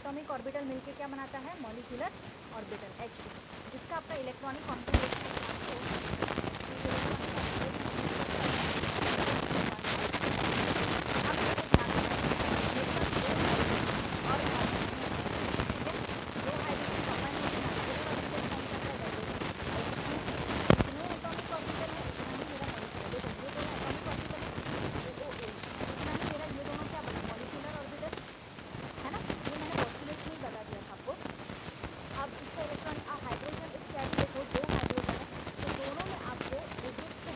Atomic orbital मिलके क्या बनाता है, मॉलिक्यूलर ऑर्बिटल H2, जिसका आपका इलेक्ट्रॉनिक कॉन्फ़िगरेशन अब इसका इलेक्ट्रॉन हाइड्रोजन इस कैरी देखो, 2 हाइड्रोजन है, तो दोनों में आपको रिजिड से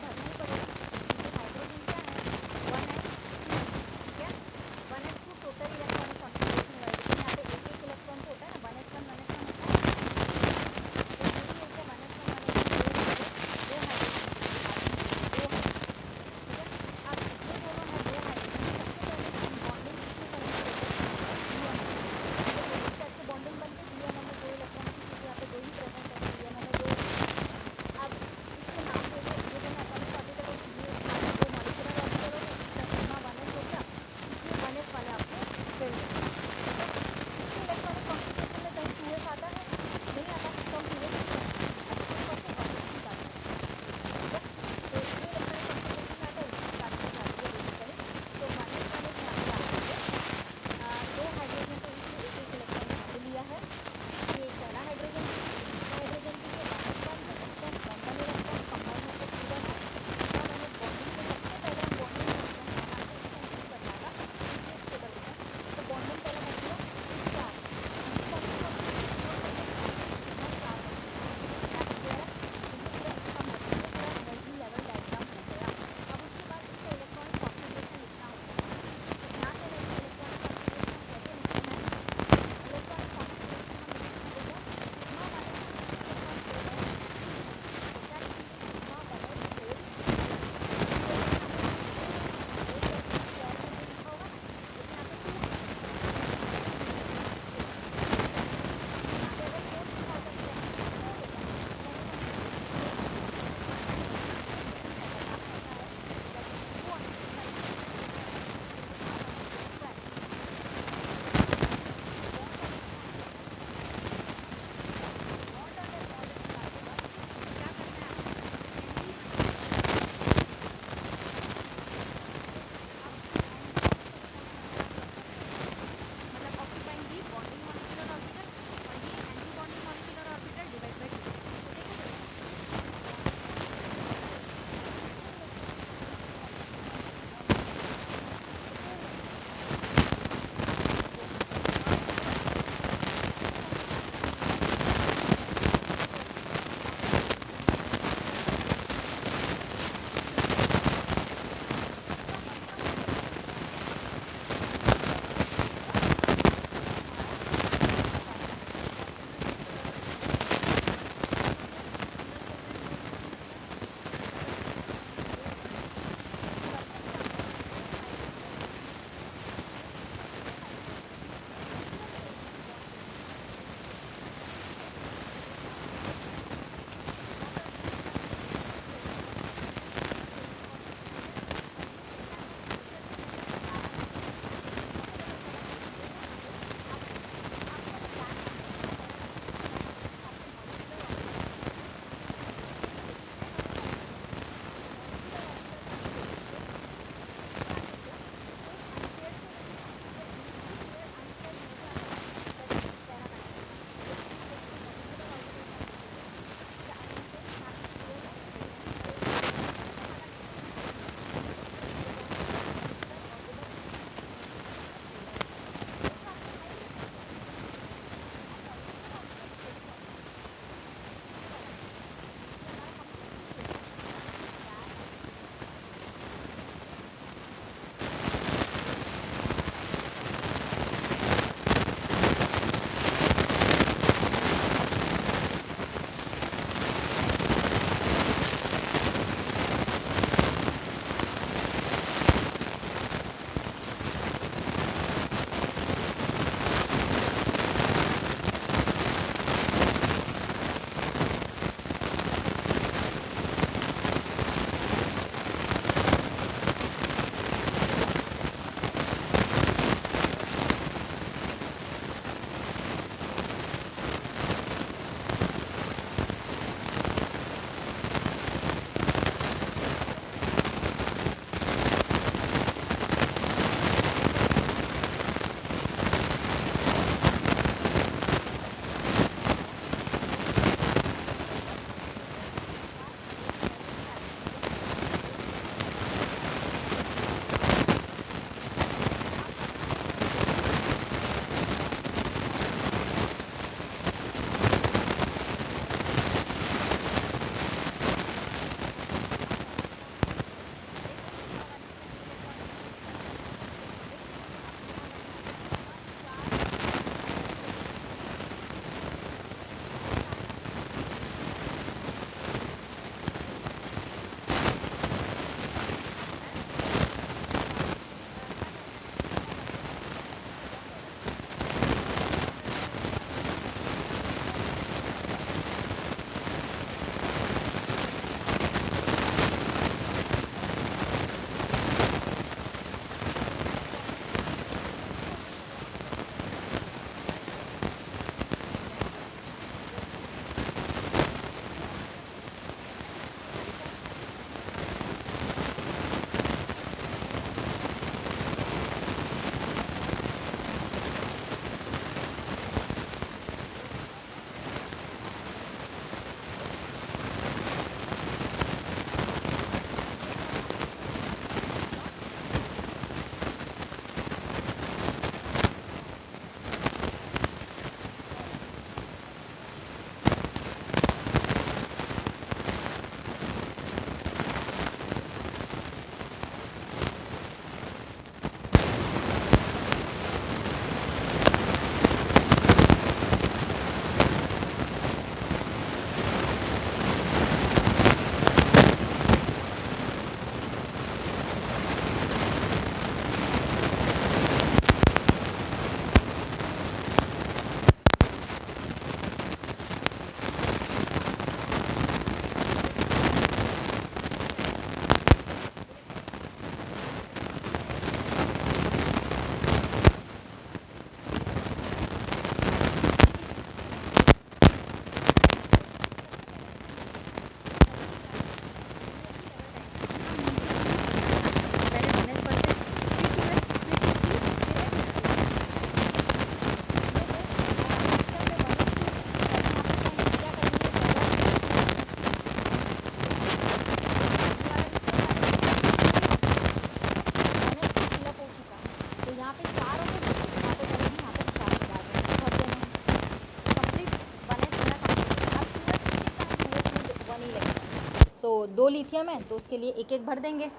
2 लिथियम है तो उसके लिए एक एक भर देंगे।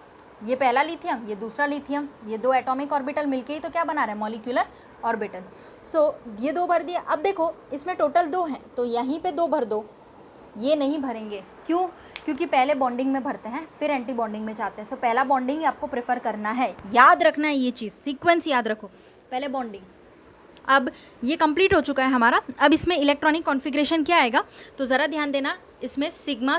ये पहला लिथियम, ये दूसरा लिथियम, ये 2 एटॉमिक ऑर्बिटल मिलके ही तो क्या बना रहा है, मॉलिक्यूलर ऑर्बिटल। सो ये 2 भर दिया। अब देखो इसमें टोटल 2 हैं तो यहीं पे 2 भर दो, ये नहीं भरेंगे। क्यों? क्योंकि पहले बॉन्डिंग में भरते हैं फिर एंटी बॉन्डिंग में जाते हैं। सो पहला बॉन्डिंग ही आपको प्रेफर करना है, याद रखना है ये चीज़, सीक्वेंस याद रखो, पहले बॉन्डिंग। अब ये कंप्लीट हो चुका है हमारा। अब इसमें इलेक्ट्रॉनिक कॉन्फ़िगरेशन क्या आएगा, तो ज़रा ध्यान देना। इसमें सिग्मा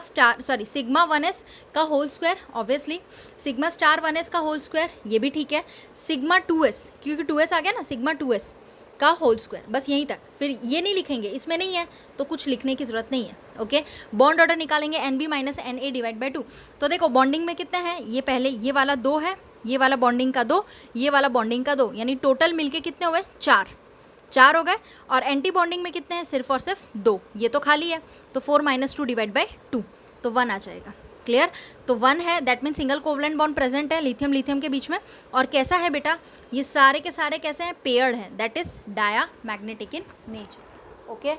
1s का whole square, obviously sigma star 1s का होल स्क्वायर, ये भी ठीक है। सिग्मा 2s, क्योंकि 2s आ गया ना, सिग्मा 2s का होल स्क्वायर, बस यहीं तक। फिर ये नहीं लिखेंगे, इसमें नहीं है तो कुछ लिखने की ज़रूरत नहीं है। ओके, बॉन्ड ऑर्डर निकालेंगे NB - NA डिवाइड बाई 2। तो देखो बॉन्डिंग में कितने हैं, ये पहले ये वाला 2 है, ये वाला बॉन्डिंग का 2, ये वाला बॉन्डिंग का 2, यानी टोटल मिलके कितने हुए, 4 हो गए। और एंटी बॉन्डिंग में कितने हैं, सिर्फ और सिर्फ 2, ये तो खाली है, तो 4 - 2 डिवाइड बाई 2, तो 1 आ जाएगा। क्लियर? तो 1 है, that mean single covalent bond present है लिथियम लिथियम के बीच में। और कैसा है बेटा, ये सारे के सारे कैसे हैं, पेयर्ड हैं, that is diamagnetic in nature. Okay,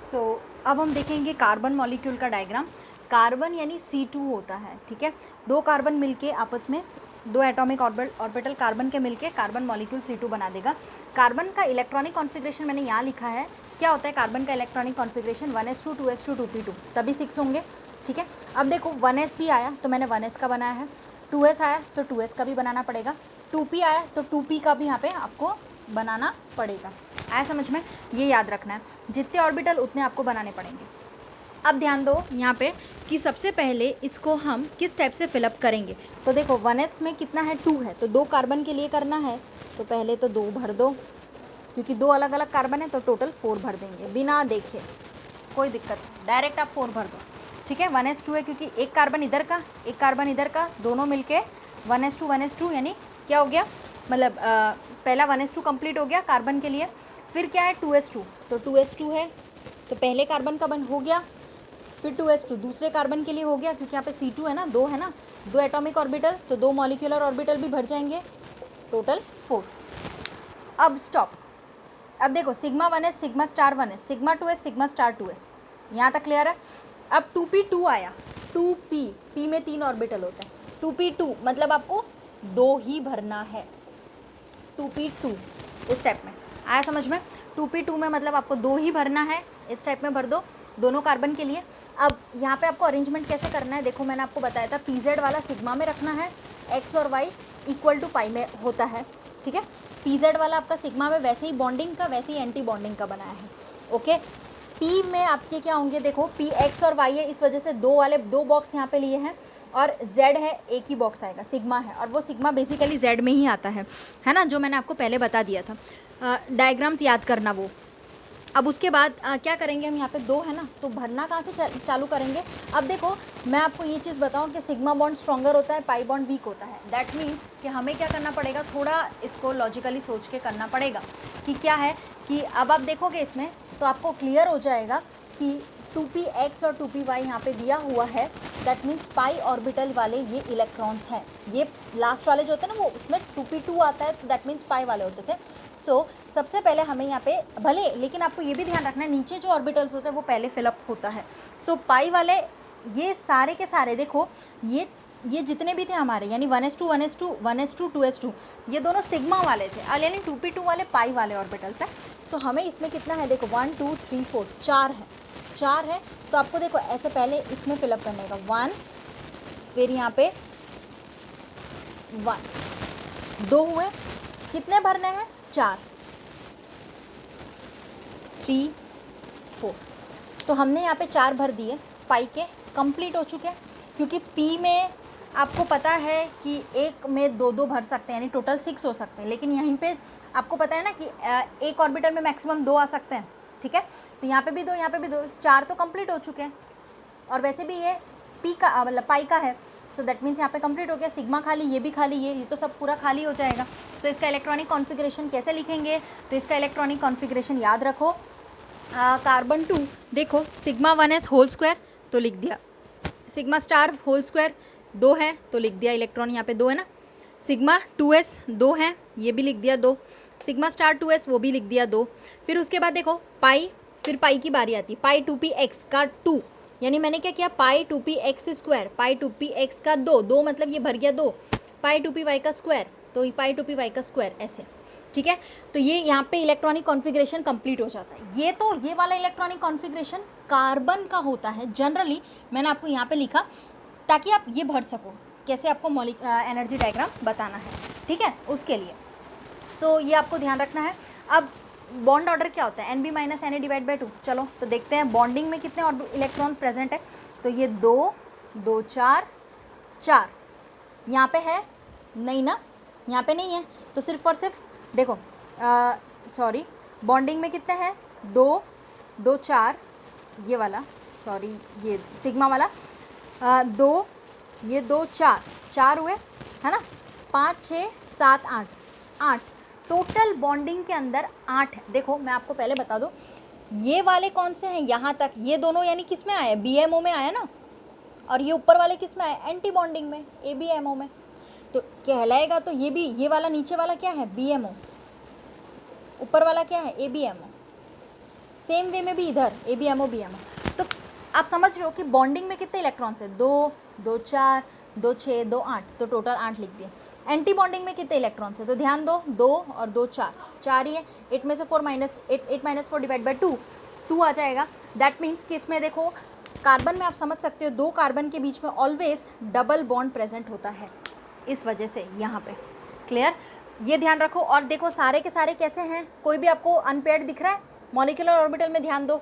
so अब हम देखेंगे कार्बन मॉलिक्यूल का डायग्राम। कार्बन यानी C2 होता है, ठीक है। 2 कार्बन मिलके आपस में, 2 एटॉमिक ऑर्बिटल कार्बन के मिलके कार्बन मॉलिक्यूल C2 बना देगा। कार्बन का इलेक्ट्रॉनिक कॉन्फ़िगरेशन मैंने यहाँ लिखा है। क्या होता है कार्बन का electronic configuration, 1s2 2s2 2p2, तभी 6 होंगे, ठीक है। अब देखो 1s भी आया तो मैंने 1s का बनाया है, 2s आया तो 2s का भी बनाना पड़ेगा, 2p आया तो 2p का भी यहाँ पे आपको बनाना पड़ेगा। आया समझ में? ये याद रखना है, जितने ऑर्बिटल उतने आपको बनाने पड़ेंगे। अब ध्यान दो यहाँ पे कि सबसे पहले इसको हम किस टाइप से फिलअप करेंगे। तो देखो 1s में कितना है, 2 है, तो 2 कार्बन के लिए करना है तो पहले तो 2 भर दो, क्योंकि 2 अलग अलग कार्बन है तो टोटल 4 भर देंगे बिना देखे, कोई दिक्कत नहीं, डायरेक्ट आप 4 भर दो, ठीक है। 1s2 है क्योंकि एक कार्बन इधर का एक कार्बन इधर का, दोनों मिलके 1s2 यानी क्या हो गया, मतलब पहला 1s2 कंप्लीट हो गया कार्बन के लिए। फिर क्या है 2s2, तो 2s2 है तो पहले कार्बन का बन हो गया, फिर 2s2 दूसरे कार्बन के लिए हो गया, क्योंकि यहाँ पे C2 है ना, 2 है ना, 2 एटॉमिक ऑर्बिटल तो 2 मॉलिक्यूलर ऑर्बिटल भी भर जाएंगे, टोटल 4। अब स्टॉप। अब देखो sigma 1s sigma star 1s sigma 2s sigma star 2s, यहाँ तक क्लियर है। अब 2p2 आया, 2p, p में 3 ऑर्बिटल होते हैं, 2p2 मतलब आपको 2 ही भरना है, 2p2 इस टाइप में। आया समझ में? 2p2 में मतलब आपको 2 ही भरना है, इस टाइप में भर दो दोनों कार्बन के लिए। अब यहाँ पे आपको अरेंजमेंट कैसे करना है, देखो मैंने आपको बताया था pz वाला सिग्मा में रखना है, x और y इक्वल टू पाई में होता है, ठीक है। pz वाला आपका सिग्मा में वैसे ही बॉन्डिंग का वैसे ही एंटी बॉन्डिंग का बनाया है, ओके। p में आपके क्या होंगे, देखो p x और y है, इस वजह से 2 बॉक्स यहाँ पे लिए हैं, और z है एक ही बॉक्स आएगा, सिग्मा है, और वो सिग्मा बेसिकली z में ही आता है ना, जो मैंने आपको पहले बता दिया था। डायग्राम्स याद करना वो। अब उसके बाद क्या करेंगे हम, यहाँ पे 2 है ना, तो भरना कहाँ से चालू करेंगे। अब देखो मैं आपको ये चीज़ बताऊँ कि सिग्मा बॉन्ड स्ट्रॉन्गर होता है, पाई बॉन्ड वीक होता है। दैट मीन्स कि हमें क्या करना पड़ेगा, थोड़ा इसको लॉजिकली सोच के करना पड़ेगा कि क्या है कि अब आप देखोगे इसमें तो आपको क्लियर हो जाएगा कि 2px और 2py यहाँ पे दिया हुआ है, दैट मीन्स पाई ऑर्बिटल वाले ये इलेक्ट्रॉन्स हैं। ये लास्ट वाले जो होते हैं ना वो उसमें 2p2 आता है, तो दैट मीन्स पाई वाले होते थे। सो सबसे पहले हमें यहाँ पे भले, लेकिन आपको ये भी ध्यान रखना है नीचे जो ऑर्बिटल्स होते हैं वो पहले फिलअप होता है। सो पाई वाले ये सारे के सारे देखो ये जितने भी थे हमारे, यानी 1s2 1s2 1s2 2s2, ये दोनों सिग्मा वाले थे, यानी 2p2 वाले पाई वाले ऑर्बिटल्स हैं। सो हमें इसमें कितना है, देखो 1 2 3 4 4 है, तो आपको देखो ऐसे पहले इसमें फिलअप करने का 1, फिर यहाँ पे 1 2 हुए, कितने भरने हैं 4 3 4, तो हमने यहाँ पे 4 भर दिए, पाई के कंप्लीट हो चुके हैं। क्योंकि P में आपको पता है कि एक में 2 भर सकते हैं, यानी टोटल 6 हो सकते हैं, लेकिन यहीं पे आपको पता है ना कि एक ऑर्बिटल में मैक्सिमम 2 आ सकते हैं, ठीक है। तो यहाँ पे भी 2 यहाँ पे भी 2, 4 तो कंप्लीट हो चुके हैं, और वैसे भी ये P का मतलब पाई का है, सो दैट मीन्स यहाँ पे कंप्लीट हो गया। सिग्मा खाली, ये भी खाली, ये तो सब पूरा खाली हो जाएगा। तो इसका इलेक्ट्रॉनिक कॉन्फ़िगरेशन कैसे लिखेंगे, तो इसका इलेक्ट्रॉनिक कॉन्फ़िगरेशन याद रखो। कार्बन 2 देखो सिग्मा 1s होल स्क्वायर तो लिख दिया, सिग्मा स्टार होल स्क्वायर 2 है तो लिख दिया, इलेक्ट्रॉन यहाँ पे 2 है ना। सिग्मा 2s 2 है, ये भी लिख दिया 2, सिग्मा स्टार 2s वो भी लिख दिया 2। फिर उसके बाद देखो पाई, फिर पाई की बारी आती है, पाई 2px का 2, यानी मैंने क्या किया, पाई 2p(x²), पाई 2p(x) का 2 मतलब ये भर गया 2, पाई 2py का स्क्वायर, तो पाई 2py का स्क्वायर ऐसे, ठीक है। तो ये यहाँ पे इलेक्ट्रॉनिक कॉन्फ़िगरेशन कंप्लीट हो जाता है। ये वाला इलेक्ट्रॉनिक कॉन्फ़िगरेशन कार्बन का होता है जनरली, मैंने आपको यहाँ पे लिखा ताकि आप ये भर सको कैसे आपको एनर्जी डायग्राम बताना है, ठीक है, उसके लिए। सो ये आपको ध्यान रखना है। अब बॉन्ड ऑर्डर क्या होता है, NB - Na/2। चलो तो देखते हैं बॉन्डिंग में कितने इलेक्ट्रॉन्स प्रेजेंट है। तो ये 2 2 4 4 यहाँ पे है नहीं ना, यहाँ पे नहीं है, तो सिर्फ और सिर्फ देखो सॉरी बॉन्डिंग में कितने हैं, 2 2 4 ये वाला, सॉरी ये सिग्मा वाला 2 ये 2 4 हुए है ना, 5 6 7 8 टोटल बॉन्डिंग के अंदर 8 है। देखो मैं आपको पहले बता दूं ये वाले कौन से हैं, यहाँ तक ये दोनों यानी किस में आए, BMO में आया ना, और ये ऊपर वाले किस में आए, एंटी बॉन्डिंग में, ABMO में, तो कहलाएगा। तो ये भी, ये वाला नीचे वाला क्या है, BMO, ऊपर वाला क्या है, ABMO। सेम वे में भी इधर ABMO BMO। तो आप समझ रहे हो कि बॉन्डिंग में कितने इलेक्ट्रॉन्स है, 2 2 4 2 6 2 8, तो टोटल 8 लिख दिए। एंटी बॉन्डिंग में कितने इलेक्ट्रॉन्स है, तो ध्यान दो 2 और 2 4 ही है, 8 में से 4 8 - 4 डिवाइड बाई 2 आ जाएगा। दैट मीन्स कि इसमें देखो कार्बन में आप समझ सकते हो 2 कार्बन के बीच में ऑलवेज डबल बॉन्ड प्रेजेंट होता है, इस वजह से यहाँ पे क्लियर, ये ध्यान रखो। और देखो सारे के सारे कैसे हैं, कोई भी आपको अनपेयर्ड दिख रहा है, मॉलिक्यूलर ऑर्बिटल में ध्यान दो,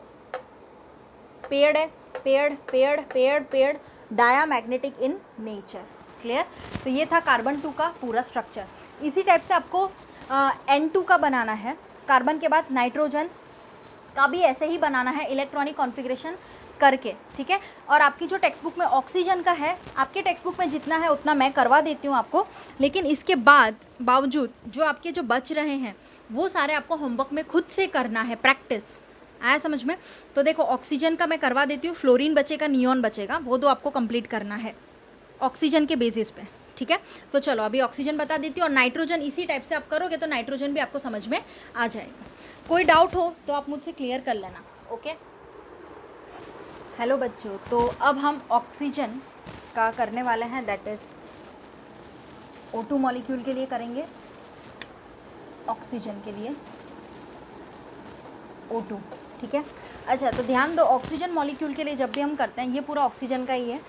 पेयर्ड है, paired diamagnetic in nature, clear. तो ये था कार्बन 2 का पूरा स्ट्रक्चर। इसी टाइप से आपको N2 का बनाना है, कार्बन के बाद नाइट्रोजन का भी ऐसे ही बनाना है इलेक्ट्रॉनिक कॉन्फ़िगरेशन करके, ठीक है। और आपकी जो टेक्स्ट बुक में ऑक्सीजन का है, आपके टेक्स्ट बुक में जितना है उतना मैं करवा देती हूँ आपको, लेकिन इसके बावजूद जो आपके जो बच रहे हैं वो सारे आपको होमवर्क में खुद से करना है, प्रैक्टिस, आया समझ में। तो देखो ऑक्सीजन का मैं करवा देती हूँ, फ्लोरीन बचेगा, नियॉन बचेगा, वो दो आपको कंप्लीट करना है ऑक्सीजन के बेसिस पे, ठीक है। तो चलो अभी ऑक्सीजन बता देती हूँ, और नाइट्रोजन इसी टाइप से आप करोगे तो नाइट्रोजन भी आपको समझ में आ जाएगा। कोई डाउट हो तो आप मुझसे क्लियर कर लेना, ओके। हेलो बच्चों, तो अब हम ऑक्सीजन का करने वाले हैं, दैट इज़ O2 मॉलिक्यूल के लिए करेंगे, ऑक्सीजन के लिए O2, ठीक है। अच्छा तो ध्यान दो, ऑक्सीजन मॉलिक्यूल के लिए जब भी हम करते हैं, ये पूरा ऑक्सीजन का ही है,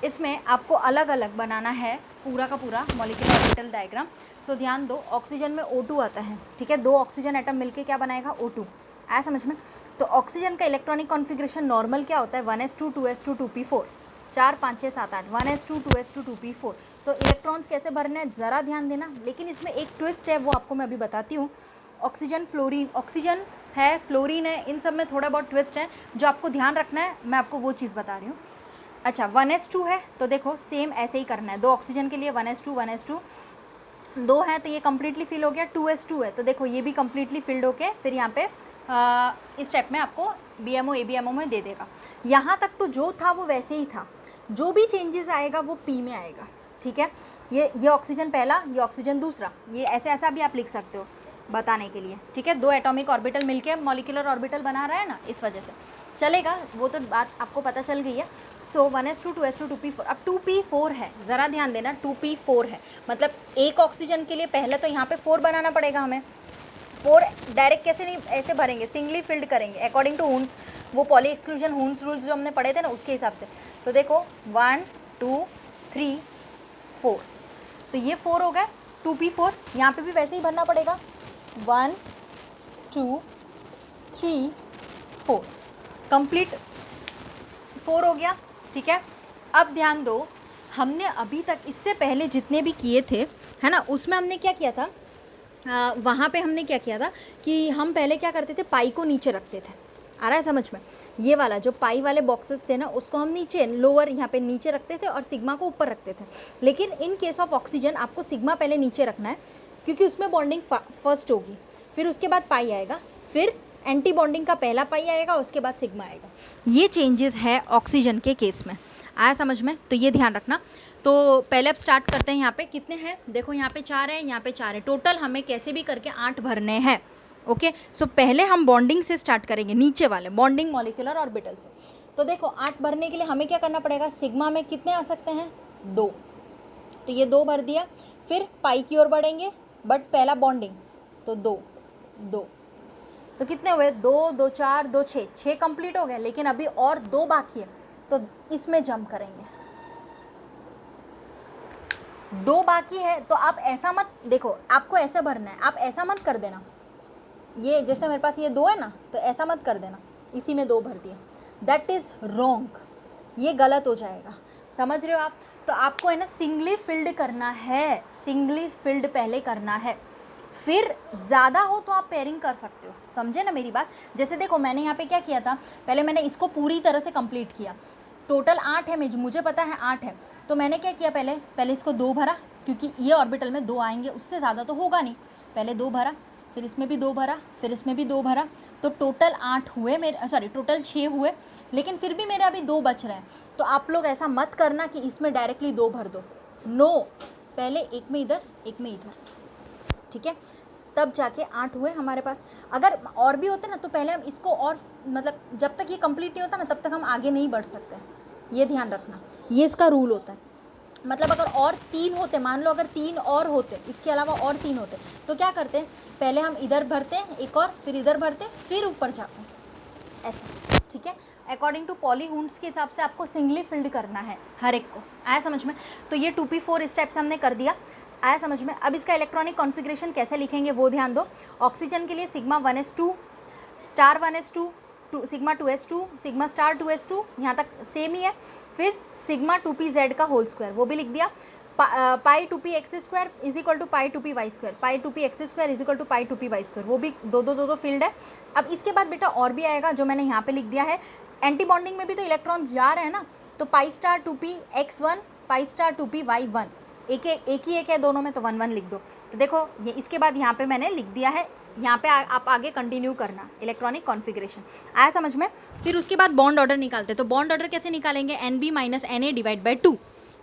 इसमें आपको अलग अलग बनाना है पूरा का पूरा मॉलिक्यूलर ऑर्बिटल डायग्राम। सो ध्यान दो, ऑक्सीजन में O2 आता है, ठीक है, 2 ऑक्सीजन एटम मिलके क्या बनाएगा, O2, आया समझ में। तो ऑक्सीजन का इलेक्ट्रॉनिक कॉन्फ़िगरेशन नॉर्मल क्या होता है, 1s2 2s2 2p4, 4 5 6 7 8, 1s2 2s2 2p4। तो इलेक्ट्रॉन्स कैसे भरने हैं ज़रा ध्यान देना, लेकिन इसमें एक ट्विस्ट है, वो आपको मैं अभी बताती हूँ। ऑक्सीजन फ्लोरीन, ऑक्सीजन है, फ्लोरीन है, इन सब में थोड़ा बहुत ट्विस्ट है, जो आपको ध्यान रखना है, मैं आपको वो चीज़ बता रही हूँ। अच्छा 1s2 है, तो देखो सेम ऐसे ही करना है, 2 ऑक्सीजन के लिए 1s2 2 है, तो ये कम्प्लीटली फिल हो गया। 2s2 है, तो देखो ये भी कम्प्लीटली फिल्ड होके फिर यहाँ पे इस स्टेप में आपको BMO ABMO में दे देगा। यहाँ तक तो जो था वो वैसे ही था, जो भी चेंजेस आएगा वो P में आएगा, ठीक है। ये ऑक्सीजन पहला, ये ऑक्सीजन दूसरा, ये ऐसा भी आप लिख सकते हो बताने के लिए, ठीक है। 2 एटॉमिक ऑर्बिटल मिलके मॉलिक्यूलर ऑर्बिटल बना रहा है ना, इस वजह से चलेगा, वो तो बात आपको पता चल गई है। सो 1s2 2s2 2p4, अब 2p4 है, ज़रा ध्यान देना, 2p4 है, मतलब एक ऑक्सीजन के लिए पहले तो यहाँ पे 4 बनाना पड़ेगा हमें। 4 डायरेक्ट कैसे नहीं ऐसे भरेंगे, सिंगली फिल्ड करेंगे अकॉर्डिंग टू हुन्स, वो पॉली एक्सक्लूजन हुन्स रूल्स जो हमने पढ़े थे ना, उसके हिसाब से। तो देखो 1 2 3 4, तो ये 4 हो गए, 2p4, यहाँ पे भी वैसे ही भरना पड़ेगा, 1 2 3 4, कंप्लीट 4 हो गया, ठीक है। अब ध्यान दो, हमने अभी तक इससे पहले जितने भी किए थे, है ना, उसमें हमने क्या किया था, वहाँ पे हमने क्या किया था कि हम पहले क्या करते थे, पाई को नीचे रखते थे, आ रहा है समझ में। ये वाला जो पाई वाले बॉक्सेस थे ना, उसको हम नीचे लोअर यहाँ पे नीचे रखते थे और सिग्मा को ऊपर रखते थे। लेकिन इन केस ऑफ ऑक्सीजन आपको सिग्मा पहले नीचे रखना है, क्योंकि उसमें बॉन्डिंग फर्स्ट होगी, फिर उसके बाद पाई आएगा, फिर एंटी बॉन्डिंग का पहला पाई आएगा, उसके बाद सिग्मा आएगा। ये चेंजेस है ऑक्सीजन के केस में, आया समझ में, तो ये ध्यान रखना। तो पहले अब स्टार्ट करते हैं, यहाँ पे कितने हैं, देखो यहाँ पे 4 है, यहाँ पे 4 है, टोटल हमें कैसे भी करके 8 भरने हैं, ओके। सो पहले हम बॉन्डिंग से स्टार्ट करेंगे, नीचे वाले बॉन्डिंग मॉलिक्यूलर ऑर्बिटल से। तो देखो 8 भरने के लिए हमें क्या करना पड़ेगा, सिग्मा में कितने आ सकते हैं, 2, तो ये 2 भर दिया। फिर पाई की ओर बढ़ेंगे, बट पहला बॉन्डिंग, तो 2 2, तो कितने हुए, 2 2 4 2 6, 6 कंप्लीट हो गए, लेकिन अभी और 2 बाकी है, तो इसमें जंप करेंगे। 2 बाकी है, तो आप ऐसा मत देखो, आपको ऐसे भरना है, आप ऐसा मत कर देना, ये जैसे मेरे पास ये 2 है ना, तो ऐसा मत कर देना, इसी में 2 भर दिया, दैट इज़ रॉन्ग, ये गलत हो जाएगा, समझ रहे हो आप। तो आपको है ना सिंगली फिल्ड करना है, सिंगली फिल्ड पहले करना है, फिर ज़्यादा हो तो आप पेयरिंग कर सकते हो, समझे ना मेरी बात। जैसे देखो मैंने यहाँ पे क्या किया था, पहले मैंने इसको पूरी तरह से कंप्लीट किया, टोटल 8 है, मुझे पता है 8 है, तो मैंने क्या किया, पहले इसको 2 भरा, क्योंकि ये ऑर्बिटल में 2 आएंगे, उससे ज़्यादा तो होगा नहीं, पहले 2 भरा, फिर इसमें भी 2 भरा, फिर इसमें भी 2 भरा, तो टोटल 8 हुए मेरे, सॉरी टोटल 6 हुए, लेकिन फिर भी मेरे अभी 2 बच रहे हैं। तो आप लोग ऐसा मत करना कि इसमें डायरेक्टली 2 भर दो, नो, पहले एक में इधर एक में इधर, ठीक है, तब जाके 8 हुए हमारे पास। अगर और भी होते ना तो पहले हम इसको और मतलब जब तक ये कंप्लीट नहीं होता ना तब तक हम आगे नहीं बढ़ सकते, ये ध्यान रखना, ये इसका रूल होता है। मतलब अगर और 3 होते, मान लो अगर 3 और होते, इसके अलावा और 3 होते, तो क्या करते हैं, पहले हम इधर भरते हैं एक और, फिर इधर भरते हैं, फिर ऊपर जाते हैं, ऐसा, ठीक है। अकॉर्डिंग टू पॉलीहूंड्स के हिसाब से आपको सिंगली फिल्ड करना है हर एक को, आया समझ में। तो ये 2p4 इस टाइप से हमने कर दिया, आया समझ में। अब इसका इलेक्ट्रॉनिक कॉन्फ़िगरेशन कैसे लिखेंगे वो ध्यान दो। ऑक्सीजन के लिए sigma 1s2 star 1s2 sigma 2s2 sigma star 2s2, यहाँ तक सेम ही है। फिर सिग्मा 2pz का होल स्क्वायर वो भी लिख दिया, pi 2px² is equal to pi 2py², pi 2px² is equal to pi 2py², वो भी दो फील्ड है। अब इसके बाद बेटा और भी आएगा जो मैंने यहाँ पे लिख दिया है, एंटी बॉन्डिंग में भी तो इलेक्ट्रॉन्स जा रहे हैं ना, तो pi star 2px1 pi star 2py1, एक ही है दोनों में, तो 1 1 लिख दो। तो देखो ये इसके बाद यहाँ पे मैंने लिख दिया है, यहाँ पे आप आगे कंटिन्यू करना इलेक्ट्रॉनिक कॉन्फ़िगरेशन, आया समझ में। फिर उसके बाद बॉन्ड ऑर्डर निकालते, तो बॉन्ड ऑर्डर कैसे निकालेंगे, NB minus NA divide by 2,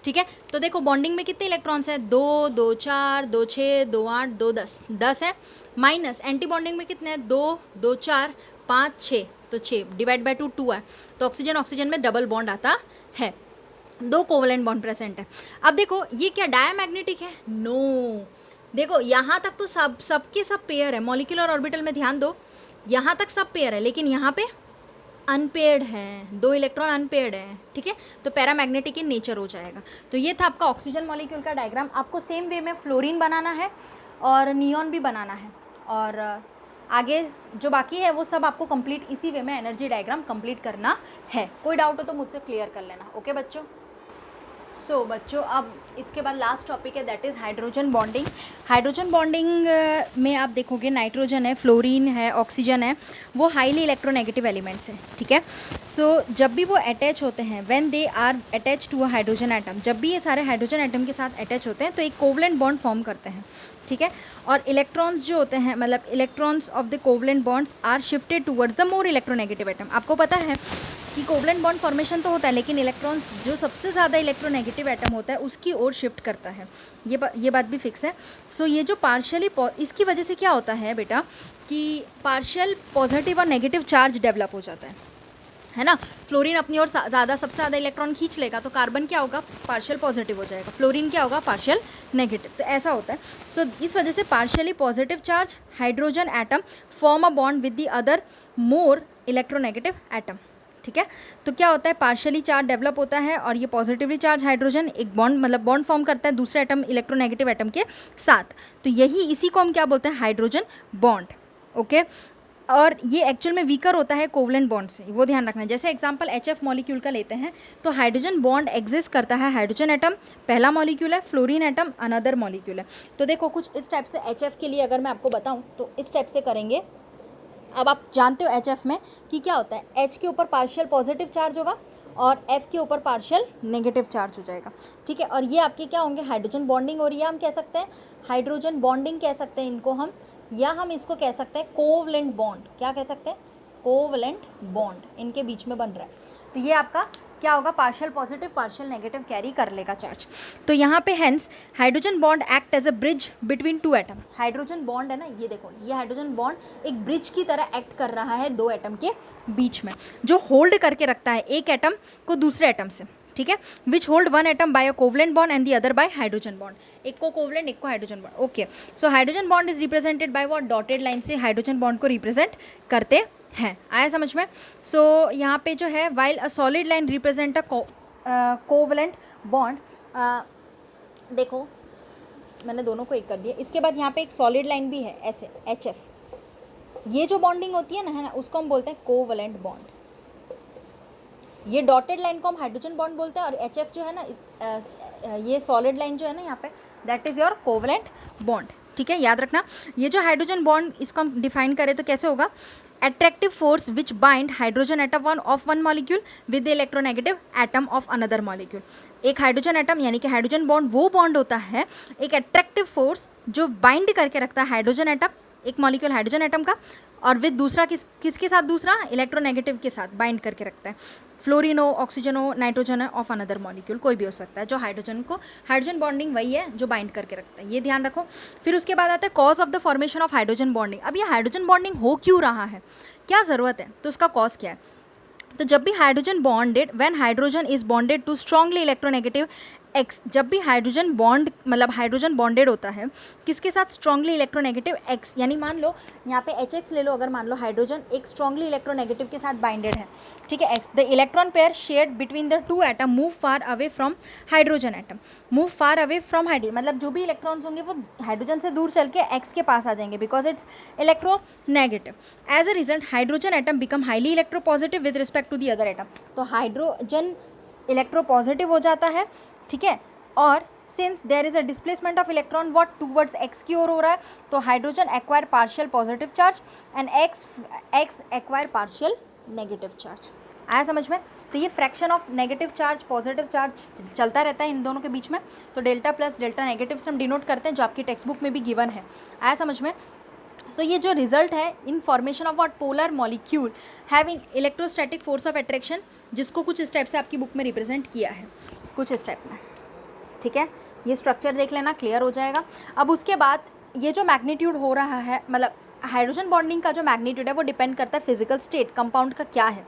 ठीक है। तो देखो बॉन्डिंग में कितने इलेक्ट्रॉन्स है, 2 2 4 2 6 2 8 2 10, 10 है, माइनस एंटी बॉन्डिंग में कितने हैं, 2 2 4 5 6, तो 6 डिवाइड बाई 2 2 है, तो ऑक्सीजन में डबल बॉन्ड आता है, 2 कोवलेंट बॉन्ड प्रेजेंट है। अब देखो ये क्या डायमैग्नेटिक है, नो, देखो यहाँ तक तो सबके सब पेयर है, मॉलिक्यूलर ऑर्बिटल में ध्यान दो, यहाँ तक सब पेयर है, लेकिन यहाँ पे अनपेयर्ड है, 2 इलेक्ट्रॉन अनपेयर्ड है, ठीक है, तो पैरामैग्नेटिक इन नेचर हो जाएगा। तो ये था आपका ऑक्सीजन मॉलिक्यूल का डायग्राम। आपको सेम वे में फ्लोरीन बनाना है और नियॉन भी बनाना है, और आगे जो बाकी है वो सब आपको कंप्लीट इसी वे में एनर्जी डायग्राम कंप्लीट करना है। कोई डाउट हो तो मुझसे क्लियर कर लेना, ओके बच्चों। सो बच्चों अब इसके बाद लास्ट टॉपिक है, that is hydrogen bonding. Hydrogen bonding में आप देखोगे नाइट्रोजन है, फ्लोरीन है, ऑक्सीजन है, वो हाईली इलेक्ट्रोनेगेटिव एलिमेंट्स हैं, ठीक है। सो जब भी वो अटैच होते हैं, when they are attach to a hydrogen atom, जब भी ये सारे हाइड्रोजन एटम के साथ अटैच होते हैं तो एक कोवलेंट बॉन्ड फॉर्म करते हैं, ठीक है। और इलेक्ट्रॉन्स जो होते हैं, मतलब electrons of the covalent bonds are shifted towards the more electronegative atom. आपको पता है कि कोवलेंट बॉन्ड फॉर्मेशन तो होता है, लेकिन इलेक्ट्रॉन्स जो सबसे ज़्यादा इलेक्ट्रोनेगेटिव एटम होता है उसकी ओर शिफ्ट करता है, ये बात भी फिक्स है। सो ये जो पार्शियली, इसकी वजह से क्या होता है बेटा कि पार्शियल पॉजिटिव और नेगेटिव चार्ज डेवलप हो जाता है ना। फ्लोरीन अपनी ओर ज़्यादा सबसे ज़्यादा इलेक्ट्रॉन खींच लेगा, तो कार्बन क्या होगा, पार्शियल पॉजिटिव हो जाएगा, फ्लोरीन क्या होगा, पार्शियल नेगेटिव, तो ऐसा होता है। सो इस वजह से partially positive charge hydrogen atom form a bond with the other more electronegative atom, ठीक है। तो क्या होता है, पार्शियली चार्ज डेवलप होता है और ये पॉजिटिवली चार्ज हाइड्रोजन एक बॉन्ड, मतलब बॉन्ड फॉर्म करता है दूसरे एटम इलेक्ट्रोनेगेटिव एटम के साथ, तो इसी को हम क्या बोलते हैं, हाइड्रोजन बॉन्ड, ओके। और ये एक्चुअल में वीकर होता है कोवलेंट बॉन्ड से, वो ध्यान रखना है। जैसे एग्जांपल HF मॉलिक्यूल का लेते हैं, तो हाइड्रोजन बॉन्ड एग्जिस्ट करता है, हाइड्रोजन एटम पहला मॉलिक्यूल है, फ्लोरीन एटम अनदर मॉलिक्यूल है। तो देखो कुछ इस टाइप से HF के लिए अगर मैं आपको बताऊं तो इस टाइप से करेंगे। अब आप जानते हो HF में कि क्या होता है, H के ऊपर पार्शियल पॉजिटिव चार्ज होगा और F के ऊपर पार्शियल नेगेटिव चार्ज हो जाएगा, ठीक है। और ये आपके क्या होंगे, हाइड्रोजन बॉन्डिंग हो रही है, हम कह सकते हैं हाइड्रोजन बॉन्डिंग कह सकते हैं इनको हम, या हम इसको कह सकते हैं कोवलेंट बॉन्ड, क्या कह सकते हैं, कोवलेंट बॉन्ड इनके बीच में बन रहा है। तो ये आपका क्या होगा, partial positive partial negative carry कर लेगा चार्ज। तो यहाँ पे hence hydrogen bond act as a bridge between two atom. Hydrogen bond है ना, ये देखो, ये हाइड्रोजन बॉन्ड एक ब्रिज की तरह एक्ट कर रहा है दो एटम के बीच में, जो होल्ड करके रखता है एक एटम को दूसरे एटम से, ठीक है, which hold one atom by a covalent bond and the other by hydrogen bond. एक को कोवलेंट, एक को hydrogen bond. Okay, so hydrogen bond is represented by what, dotted line से हाइड्रोजन बॉन्ड को रिप्रेजेंट करते हैं। आया समझ में? सो यहाँ पे जो है while a solid line represent a covalent bond, देखो मैंने दोनों को एक कर दिया। इसके बाद यहाँ पे एक सॉलिड लाइन भी है ऐसे HF, ये जो बॉन्डिंग होती है ना, उसको हम बोलते हैं कोवलेंट बॉन्ड। ये डॉटेड लाइन को हम हाइड्रोजन बॉन्ड बोलते हैं, और HF जो है ना, ये सॉलिड लाइन जो है ना यहाँ पे, that is your covalent bond, ठीक है, याद रखना। ये जो हाइड्रोजन बॉन्ड, इसको हम डिफाइन करें तो कैसे होगा, attractive force which bind hydrogen atom of one molecule with the electronegative atom of another molecule। एक हाइड्रोजन एटम यानी कि हाइड्रोजन बॉन्ड वो बॉन्ड होता है, एक अट्रैक्टिव फोर्स जो बाइंड करके रखता है हाइड्रोजन एटम, एक मॉलिक्यूल हाइड्रोजन एटम का, और विद दूसरा किसके साथ, दूसरा इलेक्ट्रोनेगेटिव के साथ बाइंड करके रखता है। फ्लोरीन हो, ऑक्सीजन हो, नाइट्रोजन है, ऑफ अनदर मॉलिक्यूल, कोई भी हो सकता है। जो हाइड्रोजन को, हाइड्रोजन बॉन्डिंग वही है जो बाइंड करके रखता है, ये ध्यान रखो। फिर उसके बाद आता है cause of the formation of hydrogen bonding. अब ये हाइड्रोजन बॉन्डिंग हो क्यों रहा है, क्या ज़रूरत है, तो उसका कॉज क्या है। तो जब भी hydrogen bonded, when hydrogen is bonded to strongly electronegative x, जब भी हाइड्रोजन बॉन्ड मतलब हाइड्रोजन बॉन्डेड होता है किसके साथ, स्ट्रांगली इलेक्ट्रोनेगेटिव एक्स, यानी मान लो यहाँ पे HX ले लो, अगर मान लो हाइड्रोजन एक स्ट्रांगली इलेक्ट्रोनेगेटिव के साथ बाइंडेड है, ठीक है, x, the electron pair shared between the two atom move far away from hydrogen atom, move far away from hydrogen, मतलब जो भी इलेक्ट्रॉन्स होंगे वो हाइड्रोजन से दूर चल के एक्स के पास आ जाएंगे, because it's electronegative. As a result hydrogen atom become highly electropositive with respect to the other atom. तो हाइड्रोजन इलेक्ट्रोपॉजिटिव हो जाता है, ठीक है, और since there is a displacement of electron what towards x की ओर हो रहा है, तो hydrogen acquire partial positive charge and x acquire partial negative charge. आया समझ में? तो ये fraction of negative charge positive charge चलता रहता है इन दोनों के बीच में। तो डेल्टा प्लस डेल्टा नेगेटिव से हम डिनोट करते हैं, जो आपकी टेक्स्ट बुक में भी गिवन है। आया समझ में? सो ये जो रिजल्ट है in formation of what, polar molecule having electrostatic force of attraction, जिसको कुछ इस टाइप से आपकी बुक में रिप्रेजेंट किया है, कुछ इस टाइप में, ठीक है। ये स्ट्रक्चर देख लेना, क्लियर हो जाएगा। अब उसके बाद ये जो मैग्नीट्यूड हो रहा है, मतलब हाइड्रोजन बॉन्डिंग का जो मैग्नीट्यूड है वो डिपेंड करता है फिजिकल स्टेट कंपाउंड का क्या है।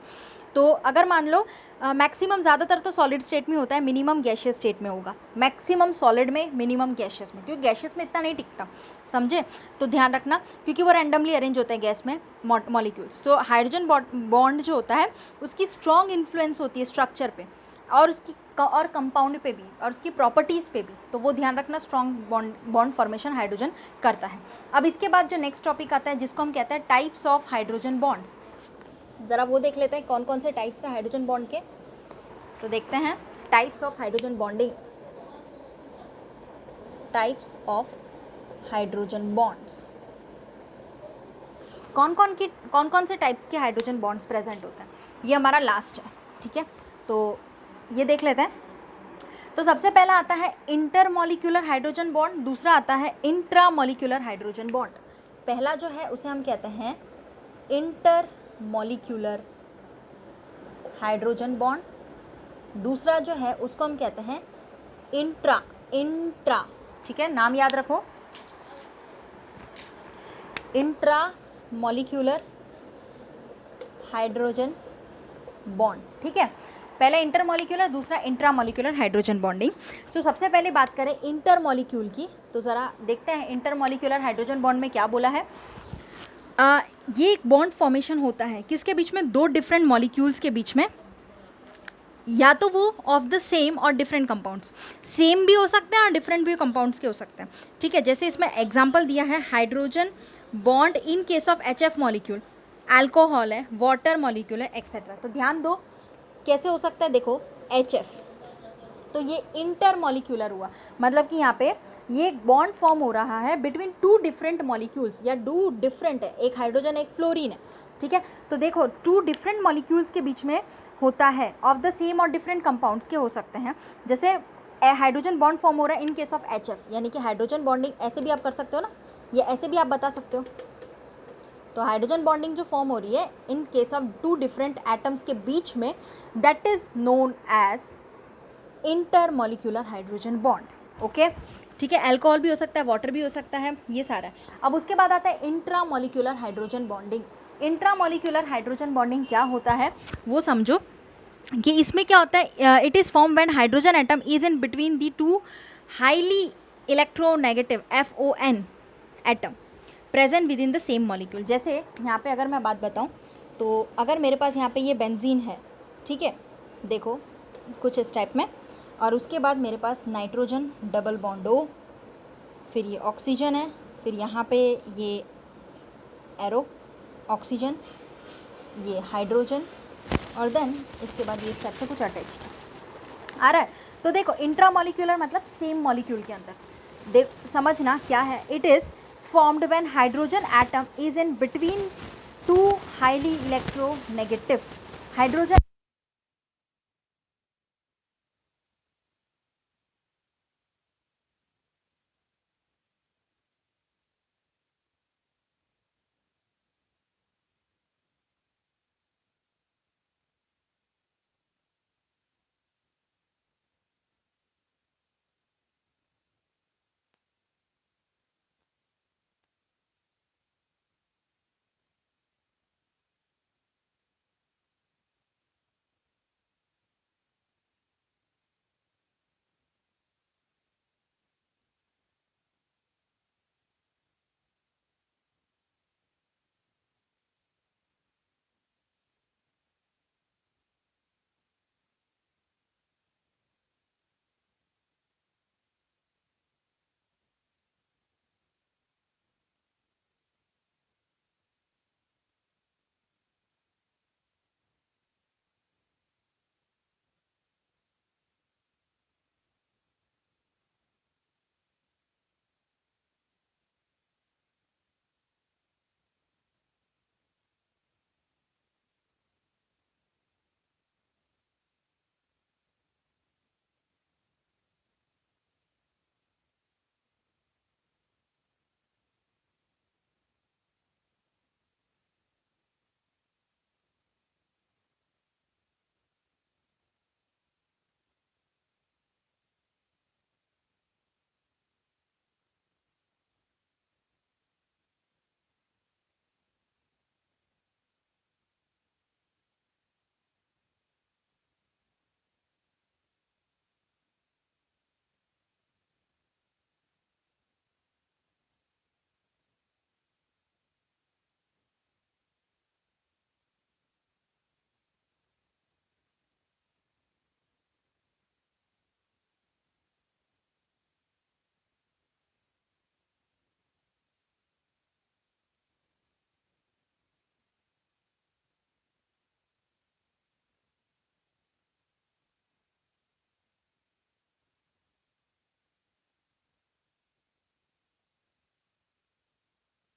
तो अगर मान लो मैक्सिमम ज़्यादातर तो सॉलिड स्टेट में होता है, मिनिमम गैशियस स्टेट में होगा, मैक्सिमम सॉलिड में, मिनिमम गैशियस में, क्योंकि गैशियस में इतना नहीं टिकता, समझे, तो ध्यान रखना, क्योंकि वो रैंडमली अरेंज होता है गैस में मॉलिक्यूल्स। तो हाइड्रोजन बॉन्ड जो होता है उसकी स्ट्रॉन्ग इन्फ्लुएंस होती है स्ट्रक्चर पे और उसकी और कंपाउंड पे भी और उसकी प्रॉपर्टीज़ पे भी, तो वो ध्यान रखना, स्ट्रॉन्ग बॉन्ड फॉर्मेशन हाइड्रोजन करता है। अब इसके बाद जो नेक्स्ट टॉपिक आता है जिसको हम कहते हैं टाइप्स ऑफ हाइड्रोजन बॉन्ड्स, ज़रा वो देख लेते हैं कौन कौन से टाइप्स हैं हाइड्रोजन बॉन्ड के। तो देखते हैं types of hydrogen bonding, types of hydrogen bonds, कौन कौन से टाइप्स के हाइड्रोजन बॉन्ड्स प्रेजेंट होते हैं, ये हमारा लास्ट है, ठीक है। तो ये देख लेते हैं। तो सबसे पहला आता है इंटरमॉलिक्यूलर हाइड्रोजन बॉन्ड, दूसरा आता है इंट्रामॉलिक्यूलर हाइड्रोजन बॉन्ड। पहला जो है उसे हम कहते हैं इंटरमॉलिक्यूलर हाइड्रोजन बॉन्ड, दूसरा जो है उसको हम कहते हैं इंट्रा, ठीक है, नाम याद रखो, इंट्रामॉलिक्यूलर हाइड्रोजन बॉन्ड, ठीक है। पहला इंटरमॉलिक्यूलर, दूसरा इंट्रामॉलिक्यूलर हाइड्रोजन बॉन्डिंग। सो सबसे पहले बात करें इंटरमॉलिक्यूल की, तो ज़रा देखते हैं इंटरमॉलिक्यूलर हाइड्रोजन बॉन्ड में क्या बोला है। ये एक बॉन्ड फॉर्मेशन होता है किसके बीच में, दो डिफरेंट मॉलिक्यूल्स के बीच में, या तो वो ऑफ द सेम और डिफरेंट कंपाउंड्स, सेम भी हो सकते हैं और डिफरेंट भी कंपाउंड्स के हो सकते हैं, ठीक है। जैसे इसमें एग्जाम्पल दिया है hydrogen bond in case of HF molecule, alcohol है, वाटर मॉलिक्यूल है, एक्सेट्रा। तो ध्यान दो कैसे हो सकता है, देखो HF, तो ये इंटरमॉलिक्यूलर हुआ, मतलब कि यहाँ पे ये एक बॉन्ड फॉर्म हो रहा है बिटवीन टू डिफरेंट मॉलिक्यूल्स, या टू डिफरेंट है, एक हाइड्रोजन एक फ्लोरीन है, ठीक है। तो देखो टू डिफरेंट मॉलिक्यूल्स के बीच में होता है, ऑफ द सेम और डिफरेंट कंपाउंड्स के हो सकते हैं। जैसे हाइड्रोजन बॉन्ड फॉर्म हो रहा है इन केस ऑफ HF, यानी कि हाइड्रोजन बॉन्डिंग ऐसे भी आप कर सकते हो ना, ये ऐसे भी आप बता सकते हो, तो हाइड्रोजन बॉन्डिंग जो फॉर्म हो रही है in case of two different atoms के बीच में, that is known as intermolecular hydrogen bond. Okay, ठीक है, अल्कोहल भी हो सकता है, वाटर भी हो सकता है, ये सारा है। अब उसके बाद आता है intramolecular hydrogen bonding. Intramolecular hydrogen bonding क्या होता है वो समझो कि इसमें क्या होता है, it is form when hydrogen atom is in between the two highly electronegative FON atom present within the same molecule. जैसे यहाँ पे अगर मैं बात बताऊँ तो अगर मेरे पास यहाँ पे ये बेंजीन है, ठीक है, देखो कुछ इस टाइप में, और उसके बाद मेरे पास नाइट्रोजन डबल बॉन्ड O, फिर ये ऑक्सीजन है, फिर यहाँ पे ये एरो ऑक्सीजन, ये हाइड्रोजन, और देन इसके बाद ये इस टाइप से कुछ अटैच आ रहा है। तो देखो इंट्रामॉलिक्यूलर मतलब सेम मॉलिक्यूल के अंदर, देख समझना क्या है, it is formed when hydrogen atom is in between two highly electronegative hydrogen